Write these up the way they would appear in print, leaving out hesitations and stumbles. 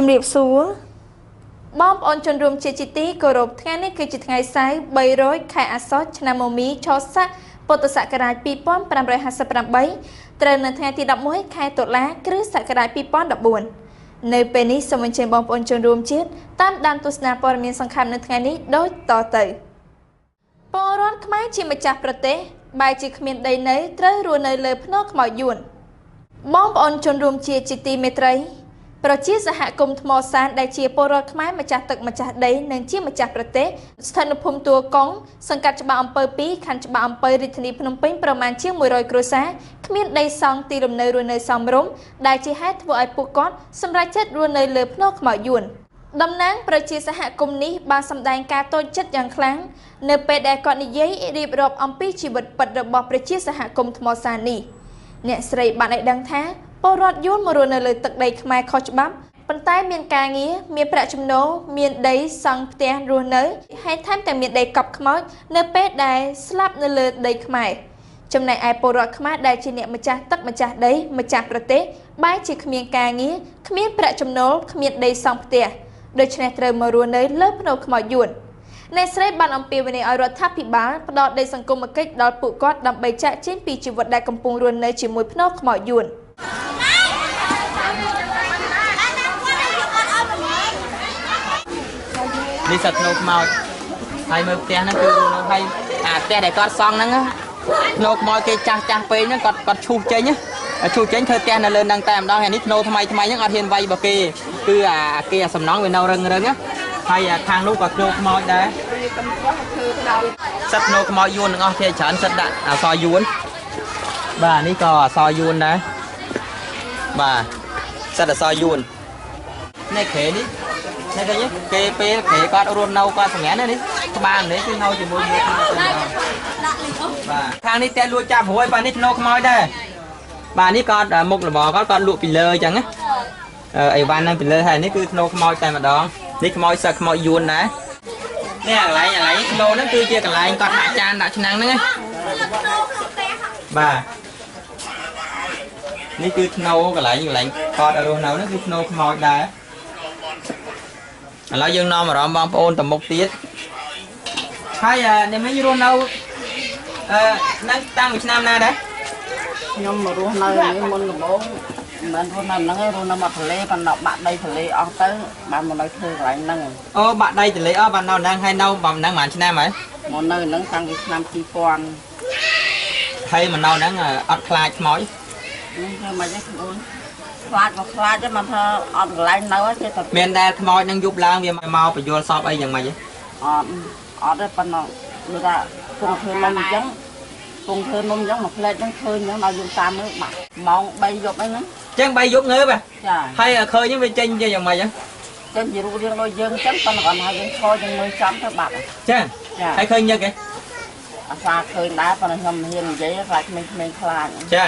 รีบสูบอมออนจนรวมเจจิตีกรบថ្ងៃនេះគឺជាថ្ងៃសៅរ៍300ខែអាសត់ឆ្នាំមមីឆស័កពុទ្ធសករាជ2558ត្រូវនៅថ្ងៃទី11ខែតុលាគ្រិស្តសករាជ2014នៅពេលនេះសូមអញ្ជើញបងប្អូនជនរួមជាតិតាមដានទស្សនាព័ត៌មានសង្ខេបនៅថ្ងៃនេះដូចតទៅពលរដ្ឋខ្មែរជាម្ចាស់ប្រទេសបែរជាគ្មានដីនៅត្រូវរស់នៅលើភ្នំខ្មៅយួនបងប្អូនជនរួមជាតិជាទីមេត្រីប្រជាសហគមន៍ថ្មសានដែលជាពលរដ្ឋខ្មែរម្ចាស់ទឹកម្ចាស់ដីនិងជាម្ចាស់ប្រទេសស្ថិតនៅភូមិទួលកុងសង្កាត់ច្បារអំពើ2ខណ្ឌច្បារអំពើរាជធានីភ្នំពេញប្រមាណជា100គ្រួសារគ្មានដីសង់ទីលំនៅរស់នៅសមរម្យដែលជាហេតុធ្វើឲ្យពួកគាត់សម្រេចចិត្តរស់នៅលើភ្នំខ្មៅយួនតំណាងប្រជាសហគមន៍នេះបានសម្ដែងការតូចចិត្តយ៉ាងខ្លាំងនៅពេលដែលគាត់និយាយរៀបរាប់អំពីជីវិតពិតរបស់ប្រជាសហគមន៍ថ្មសាននេះអ្នកស្រីបានឲ្យដឹងថាពលរដ្ឋយួនមករស់នៅលើទឹកដីខ្មែរខុសច្បាប់ប៉ុន្តែមានការងារមានប្រាក់ចំណូលមានដីសង់ផ្ទះរស់នៅហើយថែមទាំងមានដីកប់ខ្មោចនៅពេលដែលស្លាប់នៅលើដីខ្មែរចំណែកឯពលរដ្ឋខ្មែរដែលជាអ្នកម្ចាស់ទឹកម្ចាស់ដីម្ចាស់ប្រទេសបែរជាគ្មានការងារគ្មានប្រាក់ចំណូលគ្មានដីសង់ផ្ទះដូច្នេះត្រូវមករស់នៅលើភ្នំខ្មោចយួនអ្នកស្រីបានអំពាវនាវឲ្យរដ្ឋាភិបាលផ្ដល់ដីសង្គមគិច្ចដល់ពួកគាត់ដើម្បីចាកចេញពីជីវិតដែលកំពុងរស់នៅជាមួយភ្នំខ្មោចយួននេះសាច់ភ្នោខ្មោចហើយមើលផ្ទះហ្នឹងគឺនៅហើយអាផ្ទះដែលគាត់សង់ហ្នឹងភ្នោខ្មោចគេចាស់ពេកហ្នឹងគាត់ឈូសចេញធ្វើផ្ទះនៅលើហ្នឹងតែម្ដងហើយនេះភ្នោថ្មីហ្នឹងអត់ហ៊ានវាយរបស់គេគឺគេសំណង់វានៅរឹងហើយខាងនោះក៏ភ្នោខ្មោចដែរសាច់ភ្នោខ្មោចយួនទាំងអស់គេច្រើនសិតដាក់អក្សរយួនបាទនេះក៏អក្សរយួនដែរបាទសិតអក្សរយួននេះក្រែនេះនេះឃើញគេពេលគេគាត់រស់នៅគាត់សម្ងាត់នេះក្បាលនេះគឺនៅជាមួយគ្នាបាទខាងនេះតែលួចចាប់រួយបាទនេះភ្នោខ្មោចដែរបាទនេះគាត់មុខរបរគាត់លក់ពីលើអញ្ចឹងណាអីវ៉ាន់ហ្នឹងពីលើហើយនេះគឺភ្នោខ្មោចតែម្ដងនេះខ្មោចសឹកខ្មោចយួនដែរនេះកន្លែងភ្នោហ្នឹងគឺជាកន្លែងគាត់ដាក់ចានដាក់ឆ្នាំងហ្នឹងបាទនេះគឺភ្នោកន្លែងគាត់រស់នៅហ្នឹងគឺភ្នោខ្មោចដែរឥឡូវយើងនាំអារម្មណ៍បងប្អូនទៅមុខទៀតហើយអ្នកមីងរស់នៅនឹងតាំងពីឆ្នាំណាដែរខ្ញុំមករស់នៅនេះមុនដំបូងមិនរស់នៅហ្នឹងឯងរស់នៅមាត់ទន្លេបានដល់បាក់ដីទន្លេអស់ទៅបានមកនៅធ្វើកន្លែងហ្នឹងអូបាក់ដីទន្លេអស់បាននៅហ្នឹងហើយនៅបំហ្នឹងប្រហែលឆ្នាំហើយមកនៅហ្នឹងតាំងពីឆ្នាំ2000ហើយមកនៅហ្នឹងអត់ខ្លាចខ្មោចនេះធ្វើមិនទេខ្លួនខ្លាចមកខ្លាចទេមកថាអត់កន្លែងនៅទេតែមានតែខ្មោចនឹងយប់ឡើងវាមកបញ្យល់សពអីយ៉ាងម៉េចទេអត់ទេប៉ុន្តែដូចថាគង់ធ្វើនំអញ្ចឹងមកផ្លែតហ្នឹងឃើញហ្នឹងដល់យើងតាមមើលបាក់ម៉ោង3យប់អីហ្នឹងអញ្ចឹង3យប់ងើបចាហើយឃើញហ្នឹងវាចេញជាយ៉ាងម៉េចហ្នឹងចេញជារូបរាងដូចយើងអញ្ចឹងប៉ុន្តែគាត់ថាយើងឈរយើងមើលចាំទៅបាក់ចាហើយឃើញញឹកទេអាសាឃើញដែរប៉ុន្តែខ្ញុំមិនហ៊ាននិយាយខ្លាចក្មេងៗខ្លាចចា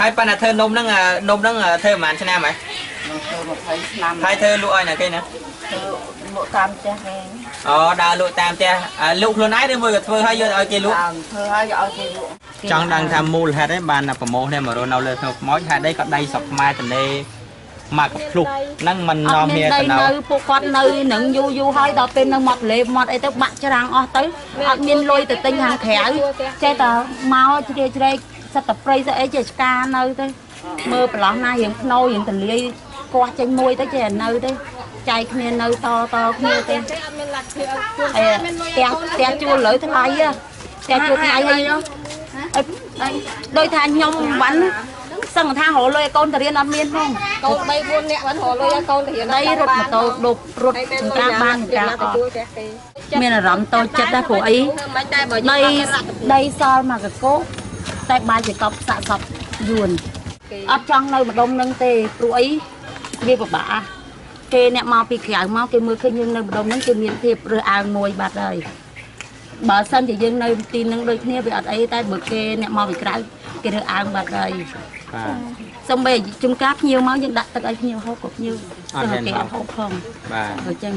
ហើយប៉ុន្តែធ្វើនំហ្នឹងធ្វើប្រហែលឆ្នាំហើយខ្ញុំធ្វើ20ឆ្នាំហើយធ្វើលក់ឲ្យណាគេណាធ្វើលក់តាមផ្ទះគេអូដើរលក់តាមផ្ទះលក់ខ្លួនឯងឬមួយក៏ធ្វើឲ្យយកឲ្យគេលក់ធ្វើឲ្យគេលក់ចង់ដឹងថាមូលហេតុអីបានប្រមោះនេះមករស់នៅលើភ្នំខ្មោចហេតុអីក៏ដីស្រុកខ្មែរទន្លេមកកភ្លុះហ្នឹងមិននាំគ្នាទៅនៅពួកគាត់នៅនឹងយូរហើយដល់ពេលនៅមាត់ទន្លេមាត់អីទៅបាក់ច្រាំងអស់ទៅអត់មានលុយទៅទិញខាងក្រៅចេះតែមកជ្រៀកសិតតែព្រៃស្អីចេះឆ្កានៅទៅមើលប្រឡោះណារៀងភ្នោរៀងទលាយគាស់ចេញមួយទៅចេះនៅទៅចែកគ្នានៅតគ្នាទៅផ្ទះជួលលើថ្លៃផ្ទះជួលថ្លៃហើយដោយថាខ្ញុំបានសឹងថារលុយកូនទៅរៀនអត់មានផងកូន3 4នាក់បានរលុយកូនទៅរៀនដីរត់ម៉ូតូដប់រត់តាមបានការអត់មានអារម្មណ៍តូចចិត្តដែរព្រោះអីដីសល់មកកកោតែបាយជាកប់សាក់សពយួនអត់ចង់នៅម្ដុំនឹងទេព្រោះអីវាពិបាកគេអ្នកមកពីក្រៅមកគេមើលឃើញយើងនៅម្ដុំហ្នឹងគេមានភាពរើសអើងមួយបាត់ហើយបើសិនជាយើងនៅទីនឹងដូចគ្នាវាអត់អីតែបើគេអ្នកមកពីក្រៅគេរើសអើងបាត់ហើយសំបីជំការភ្ញៀវមកយើងដាក់ទឹកឲ្យភ្ញៀវហូបក៏ភ្ញៀវគេអត់ហូបផងបាទអញ្ចឹង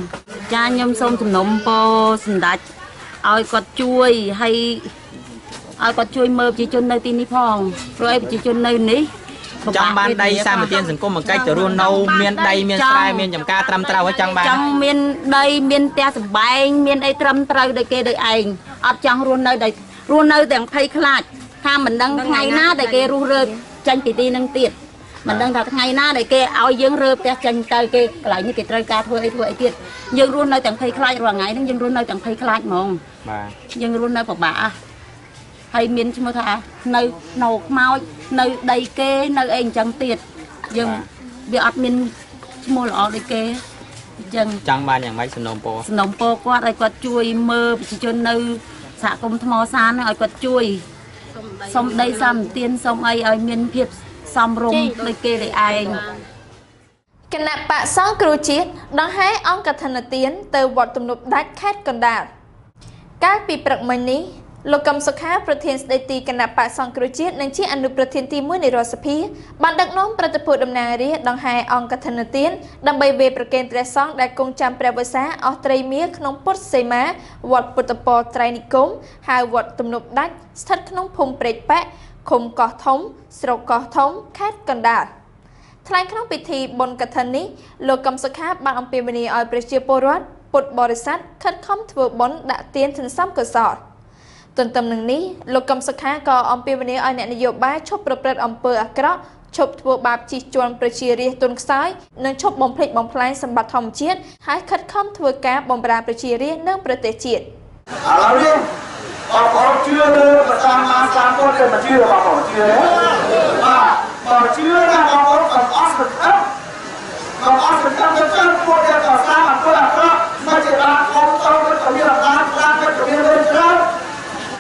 ចាខ្ញុំសូមសំណុំពរសម្ដេចឲ្យគាត់ជួយហើយឲ្យគាត់ជួយមើលប្រជាជននៅទីនេះផងព្រោះឯប្រជាជននៅនេះ Chẳng ban đây sao mà tiền sừng cung một cách cho luôn nâu miền đây miền sai miền chấm ca trầm trao ở chẳng ban trong miền đây miền te sầm bay miền đây trầm trao đây kia đây anh ở trong luôn nơi đằng thay khai tham mình đang ngày ná đây kia ru rơi tranh kỳ ti năng tiệt mình đang thật ngày ná đây kia ao dương rơi te tranh tay kia lại như cái trời ca thôi tiệt dương luôn nơi đằng thay khai rồi ngày đang dương luôn nơi đằng thay khai mong dương luôn nơi bọc bạ hay miền chúng ta nơi nấu mau nơi đầy kê nơi anh chẳng tiệt dừng việc ở miền mua lọ đầy kê dừng chẳng banอย่างไรสนมโป qua đây qua chui mơ chỉ cho nơi xã công thọ san ở qua chui xong đây xăm tiên xong ai ở miền phiệt xong rung đầy kê để ai គណៈបកសង្គ្រោះជាតិដង្ហែអង្គកឋិនទានទៅវត្តទំនប់ដាច់ខេត្តកណ្ដាលកាលពីព្រឹកមិញនេះ លោកកឹមសុខាប្រធានស្ដីទីគណៈបកសង្គ្រោះជាតិនិងជាអនុប្រធានទី 1 នៃរដ្ឋសភាបានដឹកនាំប្រតិភូតំណាងរាស្ត្រដង្ហែអង្គកឋិនទានដើម្បីវេប្រគេនព្រះសង្ឃដែលគង់ចាំព្រះវស្សាអស់ត្រីមាសក្នុងពុទ្ធសីមាវត្តពុទ្ធពរត្រៃនិគមហៅវត្តទំនប់ដាច់ស្ថិតក្នុងភូមិព្រែកប៉ែកឃុំកោះធំស្រុកកោះធំខេត្តកណ្ដាល ថ្លែងក្នុងពិធីបុណ្យកឋិននេះលោកកឹមសុខាបានអំពាវនាវឲ្យប្រជាពលរដ្ឋពុទ្ធបរិស័ទខិតខំធ្វើបុណ្យដាក់ទានសន្សំកុសលទន្ទឹមនឹងនេះលោកកឹមសុខាក៏អំពាវនាវឲ្យអ្នកនយោបាយឈប់ប្រព្រឹត្តអំពើអាក្រក់ឈប់ធ្វើបាបជិះជាន់ប្រជារាស្ត្រទុនខ្សោយនិងឈប់បំភ្លេចបំផ្លាញសម្បត្តិធម្មជាតិហើយខិតខំធ្វើការបម្រើប្រជារាស្ត្រនិងប្រទេសជាតិឥឡូវនេះបងប្អូនជឿលើប្រចាំមាសតាមពុទ្ធតែមិនជឿបងប្អូនជឿទេបាទបើជឿណាបងប្អូនក៏អត់ស្គាល់ក៏អត់ស្គាល់ទៅចាំពុទ្ធតែក៏តាមអំពើអាក្រក់មិនជាបានខំទៅទៅមានអាការខ្លាំងទៅមានរឿងច្រើន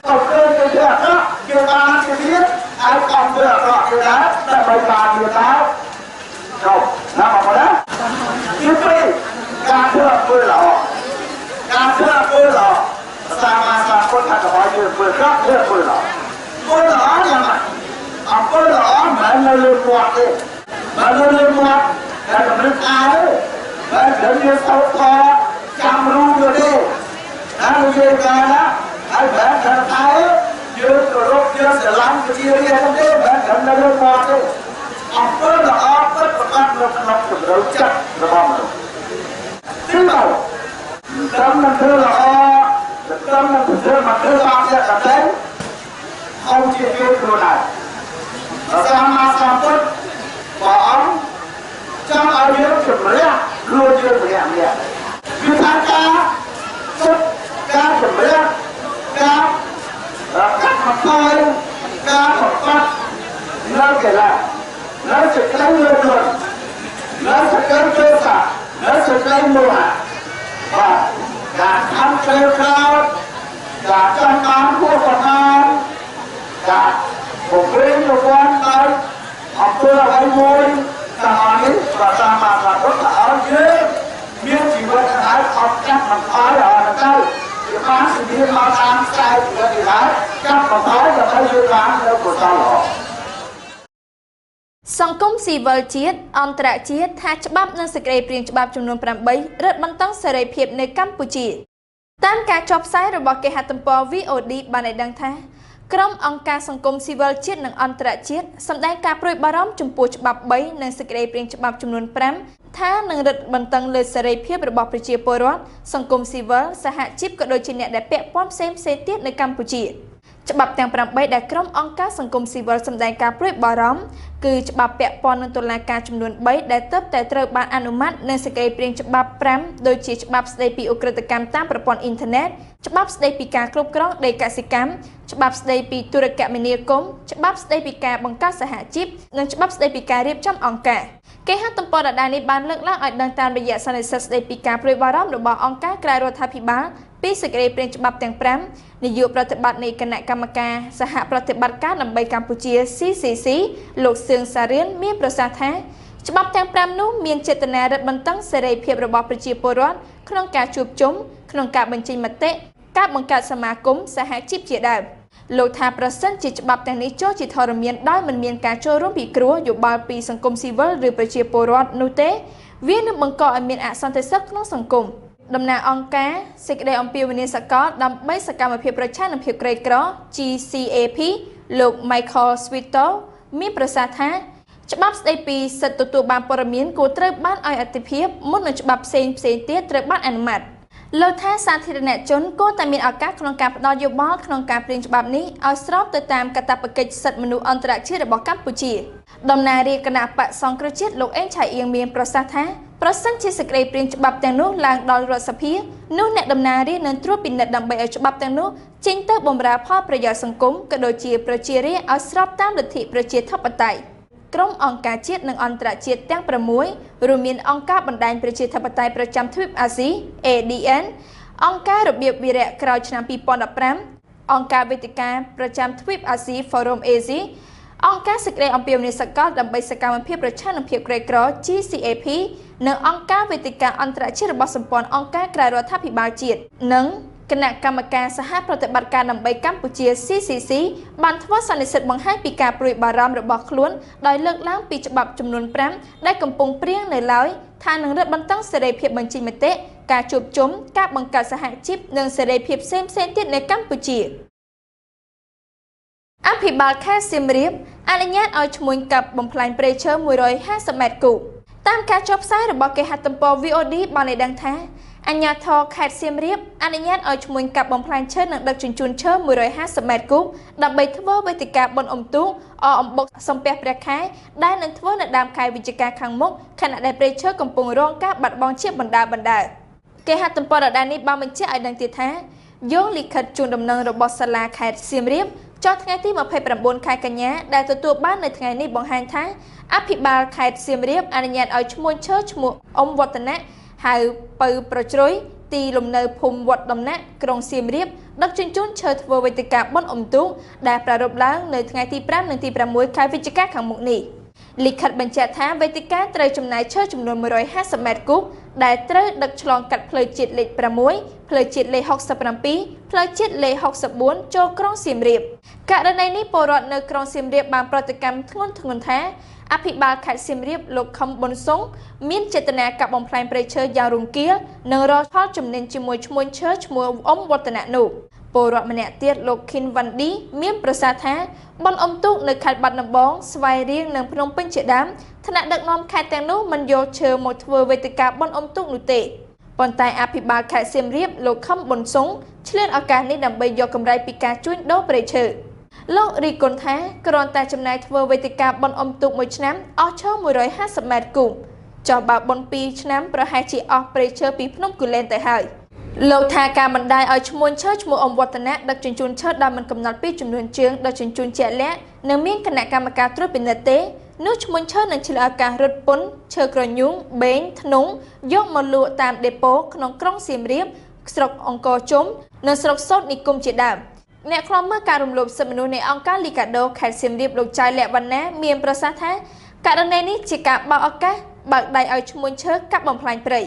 ក៏ឃើញទៅជាអាក្រក់គេបានជាទៀតឲ្យអំពើអាក្រក់គេដែរតែបើបានវាដែរចុះណាបងប្អូនណាទីពីរការធ្វើអំពើល្អការធ្វើអំពើល្អសាមាសាពុទ្ធថាក៏ឲ្យធ្វើអំពើក្រក់ធ្វើអំពើល្អអំពើល្អយ៉ាងម៉េចអំពើល្អមិននៅលើមាត់ទេបើនៅលើមាត់តែកម្រិតអាយបើយើងមានសោតខចាំរូបទៅទេណាលោកយាយកាណាហើយបែរថាតែយើងគោរពយើងស្រឡាញ់ប្រជារាស្ត្រទេបែរតែនៅលើមាត់ទេអំពើល្អពិតប្រាកដនៅក្នុងជំរឿចិត្តរបស់មនុស្សទីមកតាមនឹងធ្វើល្អតាមនឹងធ្វើមកធ្វើបានជាកតែអោជាយើងខ្លួនដែរសាមាសម្ពុទ្ធព្រះអង្គចង់ឲ្យយើងជំរះខ្លួនយើងម្នាក់ៗគឺថាការសុខការជំរះការកាត់បន្ថយការបំបត្តិនៅកន្លែងនៅសេចក្តីលើកខ្លួននៅសេចក្តីចូលសានៅសេចក្តីមោហៈបាទការខំជ្រើក្រោតការចង់បានហួសប្រមាណការបំពេញរង្វាន់ដោយអំពើអ្វីមួយទាំងអស់នេះប្រតាមមកពុទ្ធឲ្យយើងមានជីវិតដែលអត់កាត់បន្ថយអត់ទៅវាបានជំនាញមកតាមខ្សែជីវិតនេះហើយកាត់បន្ថយដើម្បីយើងបាននៅកុសលល្អសង្គមស៊ីវិលជាតិអន្តរជាតិថាច្បាប់និងសេចក្តីព្រាងច្បាប់ចំនួន8រឹតបន្តឹងសេរីភាពនៅកម្ពុជាតាមការចុះផ្សាយរបស់គេហទំព័រ VOD បានឲ្យដឹងថាក្រុមអង្គការសង្គមស៊ីវិលជាតិនិងអន្តរជាតិសម្ដែងការព្រួយបារម្ភចំពោះច្បាប់3និងសេចក្តីព្រាងច្បាប់ចំនួន5ថានឹងរឹតបន្តឹងលើសេរីភាពរបស់ប្រជាពលរដ្ឋសង្គមស៊ីវិលសហជីពក៏ដូចជាអ្នកដែលពាក់ព័ន្ធផ្សេងៗទៀតនៅកម្ពុជាច្បាប់ទាំង8ដែលក្រុមអង្គការសង្គមស៊ីវិលសម្ដែងការព្រួយបារម្ភគឺច្បាប់ពាក់ព័ន្ធនឹងតុលាការចំនួន3ដែលទើបតែត្រូវបានអនុម័តនិងសេចក្តីព្រាងច្បាប់5ដូចជាច្បាប់ស្តីពីឧក្រិដ្ឋកម្មតាមប្រព័ន្ធអ៊ីនធឺណិតច្បាប់ស្តីពីការគ្រប់គ្រងដីកសិកម្មច្បាប់ស្តីពីទូរគមនាគមន៍ច្បាប់ស្តីពីការបង្កើតសហជីពនិងច្បាប់ស្តីពីការរៀបចំអង្គការគេហទំព័រដដែលនេះបានលើកឡើងឲ្យដឹងតាមរយៈសន្និសីទស្តីពីការព្រួយបារម្ភរបស់អង្គការក្រៅរដ្ឋាភិបាលពីសេចក្តីព្រាងច្បាប់ទាំង5នាយកប្រតិបត្តិនៃគណៈកម្មការសហប្រតិបត្តិការដើម្បីកម្ពុជា CCC លោកសឿងសារៀនមានប្រសាសន៍ថាច្បាប់ទាំង5នោះមានចេតនារឹតបន្តឹងសេរីភាពរបស់ប្រជាពលរដ្ឋក្នុងការជួបជុំក្នុងការបញ្ចេញមតិការបង្កើតសមាគមសហជីពជាដើមលោកថាប្រសិនជាច្បាប់ទាំងនេះចូលជាធរមានដោយមិនមានការចូលរួមពិគ្រោះយោបល់ពីសង្គមស៊ីវិលឬប្រជាពលរដ្ឋនោះទេវានឹងបង្កឲ្យមានអសន្តិសុខក្នុងសង្គមតំណាងអង្គការសេចក្តីអំពាវនាវសកលដើម្បីសកម្មភាពប្រឆាំងនឹងភាពក្រីក្រ GCAP លោក Michael Swito មានប្រសាសន៍ថា ច្បាប់ស្ដីពីសិទ្ធិទទួលបានព័ត៌មានគួរត្រូវបានឲ្យអធិភាពមុននឹងច្បាប់ផ្សេងទៀតត្រូវបានអនុម័តលើថាសាធារណជនគួរតែមានឱកាសក្នុងការផ្ដល់យោបល់ក្នុងការព្រៀងច្បាប់នេះឲ្យស្របទៅតាមកាតព្វកិច្ចសិទ្ធិមនុស្សអន្តរជាតិរបស់កម្ពុជាតំណាងរាជគណៈបក្សសង្គ្រោះជាតិលោកអេងឆៃអៀងមានប្រសាសន៍ថាប្រសិនជាសេចក្តីព្រៀងច្បាប់ទាំងនោះឡើងដល់រដ្ឋសភានោះអ្នកតំណាងរាជនឹងត្រួតពិនិត្យដើម្បីឲ្យច្បាប់ទាំងនោះចេញទៅបម្រើផលប្រយោជន៍សង្គមក៏ដូចជាប្រជារាស្ត្រឲ្យស្របតាមលទ្ធិប្រជាធិបតេយ្យក្រុមអង្គការជាតិនិងអន្តរជាតិទាំង6រួមមានអង្គការបណ្ដាញប្រជាធិបតេយ្យប្រចាំទ្វីបអាស៊ី ADN អង្គការរបៀបវារៈក្រោយឆ្នាំ2015អង្គការវេទិកាប្រចាំទ្វីបអាស៊ី Forum Asia អង្គការសេចក្តីអំពាវនាវសកលដើម្បីសកម្មភាពប្រឆាំងនឹងភាពក្រីក្រ GCAP និងអង្គការវេទិកាអន្តរជាតិរបស់សម្ព័ន្ធអង្គការក្រៅរដ្ឋាភិបាលជាតិនិងគណៈកម្មការសហប្រតិបត្តិការដើម្បីកម្ពុជា CCC បានធ្វើសន្និសីទបង្ហាញពីការព្រួយបារម្ភរបស់ខ្លួនដោយលើកឡើងពីច្បាប់ចំនួន5ដែលកំពុងព្រៀងនៅឡើយថានឹងរឹតបន្តឹងសេរីភាពបញ្ចេញមតិការជួបជុំការបង្កើតសហជីពនិងសេរីភាពផ្សេងៗទៀតនៅកម្ពុជាអភិបាលខេត្តសៀមរាបអនុញ្ញាតឲ្យឈ្មួញកាប់បំផ្លាញព្រៃឈើ150ម៉ែត្រគូបតាមការចុះផ្សាយរបស់គេហទំព័រ VOD បានឲ្យដឹងថាអាជ្ញាធរខេត្តសៀមរាបអនុញ្ញាតឲ្យឈ្មួញកាប់បំផ្លាញឈើនិងដឹកជញ្ជូនឈើ150ម៉ែត្រគូបដើម្បីធ្វើវេទិកាបុណ្យអុំទូកអំបុកសំពះព្រះខែដែលនឹងធ្វើនៅដើមខែវិច្ឆិកាខាងមុខខណៈដែលព្រៃឈើកំពុងរងការបាត់បង់ជាបណ្ដាគេហទំព័រដដែលនេះបានបញ្ជាក់ឲ្យដឹងទៀតថាយោងលិខិតជូនដំណឹងរបស់សាលាខេត្តសៀមរាបចុះថ្ងៃទី29ខែកញ្ញាដែលទទួលបាននៅថ្ងៃនេះបង្ហាញថាអភិបាលខេត្តសៀមរាបអនុញ្ញាតឲ្យឈ្មោះឈើឈ្មោះអ៊ំវឌ្ឍនៈហៅពៅប្រជ្រុយទីលំនៅភូមិវត្តដំណាក់ក្រុងសៀមរាបដឹកជញ្ជូនឈើធ្វើវេទិកាបុណ្យអុំទូកដែលប្រារព្ធឡើងនៅថ្ងៃទី5និងទី6ខែវិច្ឆិកាខាងមុខនេះលិខិតបញ្ជាក់ថាវេទិកាត្រូវចំណាយឈើចំនួន150ម៉ែត្រគូបដែលត្រូវដឹកឆ្លងកាត់ផ្លូវជាតិលេខ6ផ្លូវជាតិលេខ67ផ្លូវជាតិលេខ64ចូលក្រុងសៀមរាបករណីនេះពលរដ្ឋនៅក្រុងសៀមរាបបានប្រតិកម្មធ្ងន់ធ្ងរថាអភិបាលខេត្តសៀមរាបលោកខឹមប៊ុនសុងមានចេតនាកាប់បំផ្លាញព្រៃឈើយ៉ាងរង្គាលនិងរកផលចំណេញជាមួយឈ្មួញឈើឈ្មោះអ៊ំវឌ្ឍនៈនោះពលរដ្ឋម្នាក់ទៀតលោកខិនវ៉ាន់ឌីមានប្រសាសន៍ថាបុណ្យអុំទូកនៅខេត្តបាត់ដំបងស្វាយរៀងនិងភ្នំពេញជាដើមថ្នាក់ដឹកនាំខេត្តទាំងនោះមិនយកឈើមកធ្វើវេទិកាបុណ្យអុំទូកនោះទេប៉ុន្តែអភិបាលខេត្តសៀមរាបលោកខឹមប៊ុនសុងឆ្លៀតឱកាសនេះដើម្បីយកកម្រៃពីការជួញដូរព្រៃឈើលោករីកគុណថាគ្រាន់តែចំណាយធ្វើវេទិកាបុណ្យអុំទូកមួយឆ្នាំអស់ឈើ150ម៉ែត្រគូបចុះបើបុណ្យ2ឆ្នាំប្រហែលជាអស់ព្រៃឈើពីភ្នំគូលែនទៅហើយលោកថាការបណ្ដាយឲ្យឈ្មោះឈើឈ្មោះអ៊ំវឌ្ឍនៈដឹកជញ្ជូនឈើដែលមិនកំណត់ពីចំនួនជើងដឹកជញ្ជូនជាក់លាក់និងមានគណៈកម្មការត្រួតពិនិត្យទេនោះឈ្មោះឈើនឹងឆ្លៀតឱកាសរត់ពន្ធឈើក្រញូងបេងធ្នង់យកមកលក់តាមដេប៉ូក្នុងក្រុងសៀមរាបស្រុកអង្គរជុំនិងស្រុកសូត្រនិគមជាដើមអ្នកខ្លាំមើលការរំលោភសិទ្ធិមនុស្សនៃអង្គការលីកាដូខេត្តសៀមរាបលោកចៅលក្ខវណ្ណាមានប្រសាសន៍ថាករណីនេះជាការបើកឱកាសបើកដៃឲ្យឈ្មោះឈើកាប់បំផ្លាញព្រៃ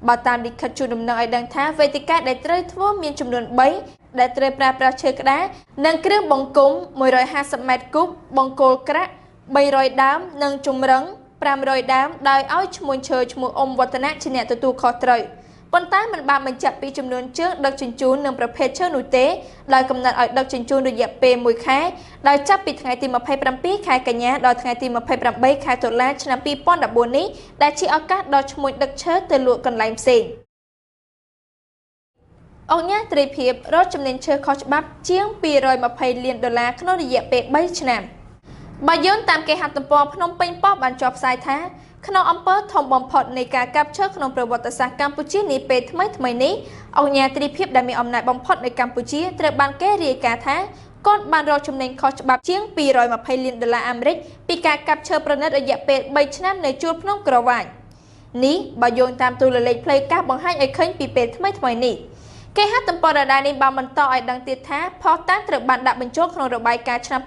បើតាមលិខិតជូនដំណឹងឲ្យដឹងថាវេទិកាដែលត្រូវធ្វើមានចំនួន3ដែលត្រូវប្រើប្រាស់ឈើក្តារនិងគ្រឿងបង្គុំ150ម៉ែត្រគូបបង្គោលក្រាក់300ដើមនិងជំរឹង500ដើមដោយឲ្យឈ្មោះឈើឈ្មោះអ៊ំវឌ្ឍនៈជាអ្នកទទួលខុសត្រូវប៉ុន្តែមិនបានបញ្ជាក់ពីចំនួនជើងដឹកជញ្ជូននិងប្រភេទឈើនោះទេដោយកំណត់ឲ្យដឹកជញ្ជូនរយៈពេល1ខែដោយចាប់ពីថ្ងៃទី27ខែកញ្ញាដល់ថ្ងៃទី28ខែតុលាឆ្នាំ2014នេះដែលជាឱកាសដល់ឈ្មោះដឹកឈើទៅលក់កន្លែងផ្សេងអង្គការត្រីភិបរកចំណេញឈើខុសច្បាប់ជាង$220លានក្នុងរយៈពេល3ឆ្នាំបើយោងតាមគេហទំព័រភ្នំពេញប៉ុស្តិ៍បានចុះផ្សាយថាក្នុងអំពើធំបំផុតនៃការកាប់ឈើក្នុងប្រវត្តិសាស្ត្រកម្ពុជានាពេលថ្មីនេះអង្គការត្រីភិបដែលមានអំណាចបំផុតនៅកម្ពុជាត្រូវបានគេរាយការណ៍ថាគាត់បានរកចំណេញខុសច្បាប់ជាង$220លានអាមេរិកពីការកាប់ឈើប្រណិតរយៈពេល3ឆ្នាំនៅជួរភ្នំក្រវាញនេះបើយោងតាមទូរលេខផ្លូវការបង្ហាញឲ្យឃើញពីពេលថ្មីនេះគេហទំព័រដដែលនេះបានបន្តឲ្យដឹងទៀតថាផុសតាងត្រូវបានដាក់បញ្ចូលក្នុងរបាយការណ៍ឆ្នាំ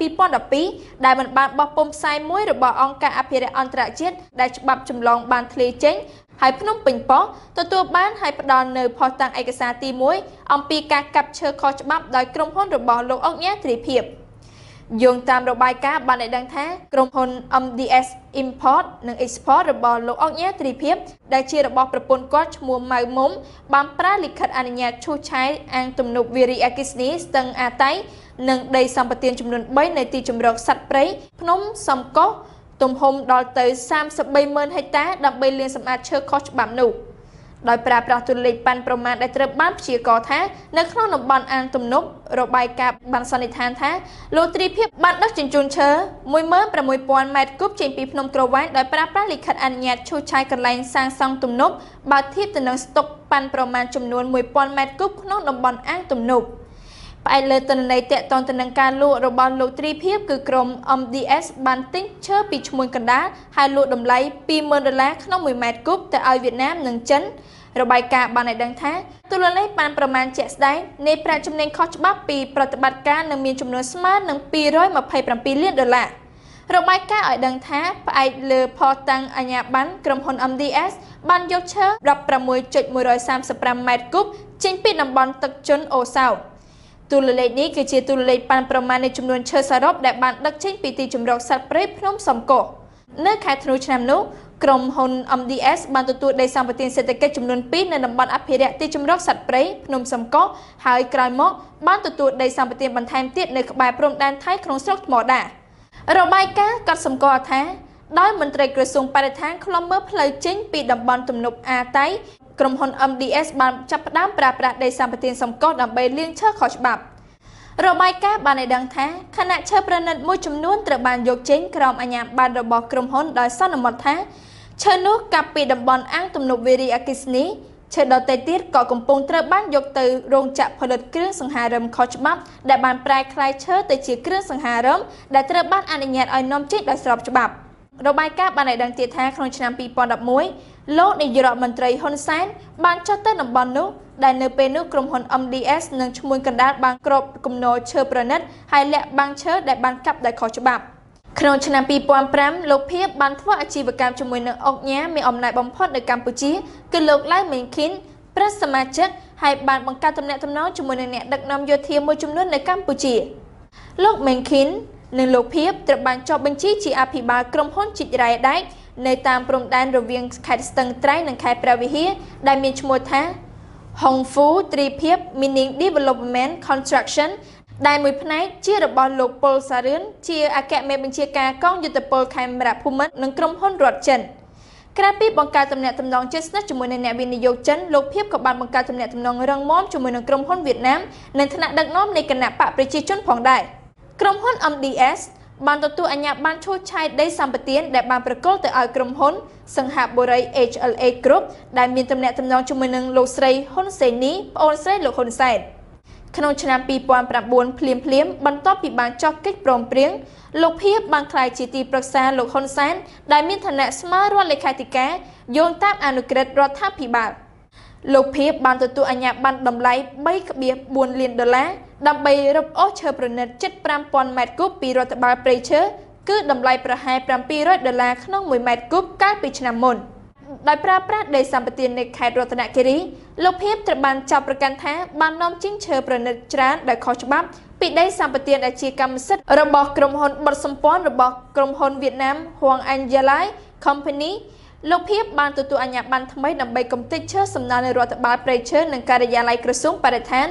2012ដែលបានបោះពុម្ពផ្សាយមួយរបស់អង្គការអភិរក្សអន្តរជាតិដែលច្បាប់ចម្លងបានធ្លាយចេញហើយភ្នំពេញប៉ុស្តិ៍ទទួលបានហើយផ្ដល់នៅផុសតាងឯកសារទី1អំពីការកាប់ឈើខុសច្បាប់ដោយក្រុមហ៊ុនរបស់លោកអង្គញាត្រីភិបយោងតាមរបាយការណ៍បានឲ្យដឹងថាក្រុមហ៊ុន MDS Import និង Export របស់លោកអង្គញាត្រីភិបដែលជារបស់ប្រពន្ធគាត់ឈ្មោះម៉ៅមុំបានប្រើលិខិតអនុញ្ញាតឈូសឆាយអាងទំនប់វារីអគ្គិសនីស្ទឹងអាតៃនិងដីសម្បត្តិចំនួន3នៅទីជម្រកសត្វព្រៃភ្នំសំកុស ទំហំដល់ទៅ 33,000 ហិកតាដើម្បីលាងសម្អាតឈើខុសច្បាប់នោះដោយប្រើប្រាស់ទូលេខប៉ាន់ប្រមាណដែលត្រូវបានព្យាករណ៍ថានៅក្នុងតំបន់អាងទំនប់របាយការណ៍បានសន្និដ្ឋានថាលោកទ្រីភិបបានដឹកជញ្ជូនឈើ 16,000 ម៉ែត្រគូបចេញពីភ្នំក្រវ៉ាញដោយប្រើប្រាស់លិខិតអនុញ្ញាតឈូសឆាយកន្លែងសាងសង់ទំនប់បើធៀបទៅនឹងស្តុកប៉ាន់ប្រមាណចំនួន 1,000 ម៉ែត្រគូបក្នុងតំបន់អាងទំនប់ផ្អែកលើទិន្នន័យទាក់ទងទៅនឹងការលក់របស់លោកទ្រីភិបគឺក្រុម MDS បានទិញឈើពីឈ្មួញកណ្ដាលហើយលក់តម្លៃ $20,000 ក្នុង 1 ម៉ែត្រគូបទៅឲ្យវៀតណាមនិងចិនរបាយការណ៍បានឲ្យដឹងថាទូលលេខបានប្រមាណជាក់ស្ដែងនៃប្រាក់ចំណេញខុសច្បាប់ពីប្រតិបត្តិការនឹងមានចំនួនស្មើនឹង$227 លានរបាយការណ៍ឲ្យដឹងថាផ្អែកលើផតតាំងអាជ្ញាប័ណ្ណក្រុមហ៊ុន MDS បានយកឈើ 16.135 ម៉ែត្រគូបចេញពីតំបន់ទឹកជន់អូសោទូលលេខនេះគឺជាទូលលេខប៉ាន់ប្រមាណនៃចំនួនឈើសរុបដែលបានដឹកចេញពីទីជម្រកសត្វព្រៃភ្នំសំកុះនៅខែធ្នូឆ្នាំនោះក្រុមហ៊ុន MDS បានទទួលដីសម្បត្តិសេដ្ឋកិច្ចចំនួន 2 នៅតំបន់អភិរក្សទីជម្រកសត្វព្រៃភ្នំសំកុះហើយក្រោយមកបានទទួលដីសម្បត្តិបន្ថែមទៀតនៅក្បែរព្រំដែនថៃក្នុងស្រុកថ្មដារបាយការណ៍ក៏សម្គាល់ថាដោយមន្ត្រីក្រសួងបរិស្ថានឃ្លាំមើលផ្លូវចេញពីតំបន់ទំនប់អាតៃក្រុមហ៊ុន MDS បានចាប់ផ្ដើមប្រើប្រាស់ដីសម្បត្តិសំកុះដើម្បីលាងឈើខុសច្បាប់របាយការណ៍បានឲ្យដឹងថាខណៈឈើប្រណិតមួយចំនួនត្រូវបានយកចេញក្រោមអាជ្ញាប័ណ្ណរបស់ក្រុមហ៊ុនដោយសន្មតថាឈើនោះកាប់ពីតំបន់អាងទំនប់វារីអគ្គិសនីឈើដទៃទៀតក៏កំពុងត្រូវបានយកទៅរោងចក្រផលិតគ្រឿងសង្ហារឹមខុសច្បាប់ដែលបានប្រែក្លាយឈើទៅជាគ្រឿងសង្ហារឹមដែលត្រូវបានអនុញ្ញាតឲ្យនាំចេញដោយស្របច្បាប់របាយការណ៍បានឲ្យដឹងទៀតថាក្នុងឆ្នាំ 2011 លោកនាយករដ្ឋមន្ត្រីហ៊ុនសែនបានចុះទៅតំបន់នោះដែលនៅពេលនោះក្រុមហ៊ុន MDS និងឈ្មួញកណ្ដាលបានគ្របគំនរឈើប្រណិតហើយលាក់បាំងឈើដែលបានកាប់ដោយខុសច្បាប់ក្នុងឆ្នាំ 2005 លោកភៀបបានធ្វើអាជីវកម្មជាមួយនឹងអុកញ៉ាមានអំណាចបំផុតនៅកម្ពុជាគឺលោកឡៅមេងឃីនប្រធានសមាជិកហើយបានបង្កើតទំនាក់ទំនងជាមួយនឹងអ្នកដឹកនាំយោធាមួយចំនួននៅកម្ពុជាលោកមេងឃីននិងលោកភៀបត្រូវបានចុះបញ្ជីជាអភិបាលក្រុមហ៊ុនជីករ៉ែដែកនៅតាមព្រំដែនរវាងខេត្តស្ទឹងត្រែងនិងខេត្តព្រះវិហារដែលមានឈ្មោះថា Hong Fu Tri Phiep Mining Development Construction ដែលមួយផ្នែកជារបស់លោកប៉ុលសារឿនជាអគ្គមេបញ្ជាការកងយុទ្ធពលខេមរៈភូមិន្ទនិងក្រុមហ៊ុនរដ្ឋចិនក្រៅពីបង្កើតទំនាក់ទំនងជិតស្និទ្ធជាមួយនឹងអ្នកវិនិយោគចិនលោកភៀបក៏បានបង្កើតទំនាក់ទំនងរឹងមាំជាមួយនឹងក្រុមហ៊ុនវៀតណាមនិងថ្នាក់ដឹកនាំនៃគណៈបកប្រជាជនផងដែរក្រុមហ៊ុន MDS បានទទួលអាជ្ញាប័ណ្ណឈូសឆាយដីសម្បត្តិដែលបានប្រគល់ទៅឲ្យក្រុមហ៊ុនសង្ហបុរី HLA Group ដែលមានទំនាក់ទំនងជាមួយនឹងលោកស្រីហ៊ុនសេនីប្អូនស្រីលោកហ៊ុនសែនក្នុងឆ្នាំ 2009 ភ្លាមបន្ទាប់ពីបានចុះកិច្ចព្រមព្រៀងលោកភៀបបានក្លាយជាទីប្រឹក្សាលោកហ៊ុនសែនដែលមានឋានៈស្មើរដ្ឋលេខាធិការយោងតាមអនុក្រឹត្យរដ្ឋាភិបាលលោកភៀបបានទទួលអាជ្ញាប័ណ្ណតម្លៃ $3.4 លានដើម្បីរឹបអូសឈើប្រណិតជិត 5,000 ម៉ែត្រគូបពីរដ្ឋបាលព្រៃឈើគឺតម្លៃប្រហែល$700ក្នុង 1 ម៉ែត្រគូបកាលពីឆ្នាំមុនដោយប្រើប្រាស់ដីសម្បត្តិនៅខេត្តរតនគិរីលោកភៀបត្រូវបានចាប់ប្រកាន់ថាបាននាំចេញឈើប្រណិតច្រើនដោយខុសច្បាប់ពីដីសម្បត្តិដែលជាកម្មសិទ្ធិរបស់ក្រុមហ៊ុនបិទសម្ព័ន្ធរបស់ក្រុមហ៊ុនវៀតណាម Huang Angelai Company លោកភៀបបានទទួលអាជ្ញាប័ណ្ណថ្មីដើម្បីកំទេចឈើសំណល់នៅរដ្ឋបាលព្រៃឈើនិងការិយាល័យក្រសួងបរិស្ថាន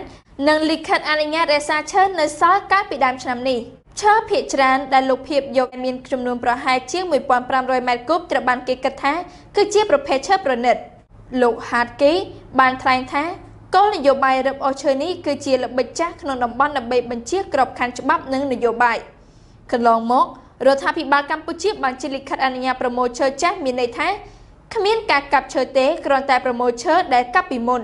និងលិខិតអនុញ្ញាតរក្សាឈើនៅសល់កាលពីដើមឆ្នាំនេះឈើភាគច្រើនដែលលោកភៀបយកមានចំនួនប្រហែលជាង 1,500 ម៉ែត្រគូបត្រូវបានគេគិតថាគឺជាប្រភេទឈើប្រណិតលោកហាតគីបានថ្លែងថាគោលនយោបាយរឹបអូសឈើនេះគឺជាល្បិចចាស់ក្នុងតំបន់ដើម្បីបញ្ជាក្របខ័ណ្ឌច្បាប់និងនយោបាយកន្លងមករដ្ឋាភិបាលកម្ពុជាបានចេញលិខិតអនុញ្ញាតប្រមូលឈើចាស់មានន័យថាគ្មានការកាប់ឈើទេគ្រាន់តែប្រមូលឈើដែលកាប់ពីមុន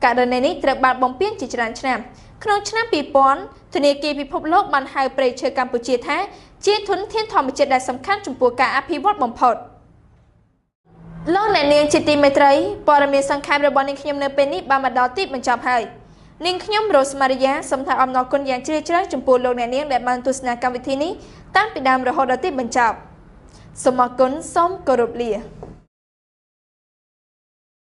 ករណីនេះត្រូវបានបំពេញជាច្រើនឆ្នាំក្នុងឆ្នាំ 2000 ធនាគារពិភពលោកបានហៅព្រៃឈើកម្ពុជាថាជាធនធានធម្មជាតិដែលសំខាន់ចំពោះការអភិវឌ្ឍបំផុតលោកអ្នកនាងជាទីមេត្រីព័ត៌មានសង្ខេបរបស់នាងខ្ញុំនៅពេលនេះបានមកដល់ទីបញ្ចប់ហើយនាងខ្ញុំរ៉ូស្ម៉ារីយ៉ាសូមថ្លែងអំណរគុណយ៉ាងជ្រាលជ្រៅចំពោះលោកអ្នកនាងដែលបានទស្សនាកម្មវិធីនេះតាំងពីដើមរហូតដល់ទីបញ្ចប់សូមអរគុណសូមគោរពលា